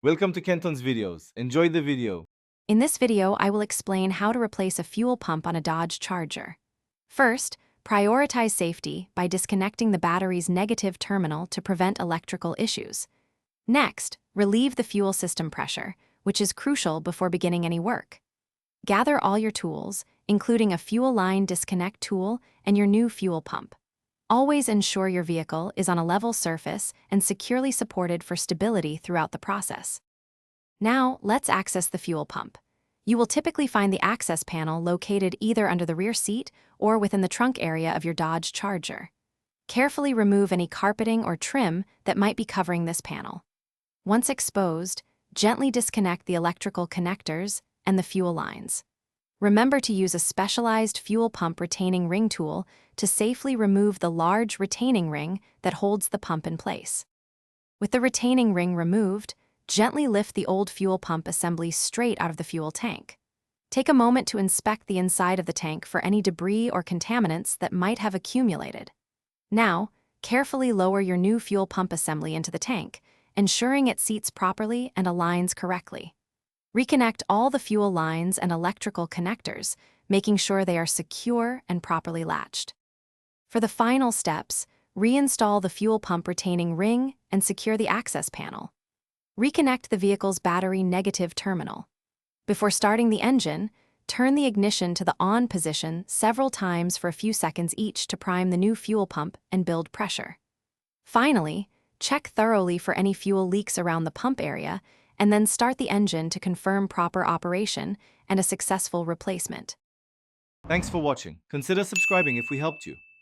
Welcome to Kenton's videos. Enjoy the video. In this video, I will explain how to replace a fuel pump on a Dodge Charger. First, prioritize safety by disconnecting the battery's negative terminal to prevent electrical issues. Next, relieve the fuel system pressure, which is crucial before beginning any work. Gather all your tools, including a fuel line disconnect tool and your new fuel pump. Always ensure your vehicle is on a level surface and securely supported for stability throughout the process. Now, let's access the fuel pump. You will typically find the access panel located either under the rear seat or within the trunk area of your Dodge Charger. Carefully remove any carpeting or trim that might be covering this panel. Once exposed, gently disconnect the electrical connectors and the fuel lines. Remember to use a specialized fuel pump retaining ring tool to safely remove the large retaining ring that holds the pump in place. With the retaining ring removed, gently lift the old fuel pump assembly straight out of the fuel tank. Take a moment to inspect the inside of the tank for any debris or contaminants that might have accumulated. Now, carefully lower your new fuel pump assembly into the tank, ensuring it seats properly and aligns correctly. Reconnect all the fuel lines and electrical connectors, making sure they are secure and properly latched. For the final steps, reinstall the fuel pump retaining ring and secure the access panel. Reconnect the vehicle's battery negative terminal. Before starting the engine, turn the ignition to the on position several times for a few seconds each to prime the new fuel pump and build pressure. Finally, check thoroughly for any fuel leaks around the pump area and then start the engine to confirm proper operation and a successful replacement. Thanks for watching. Consider subscribing if we helped you.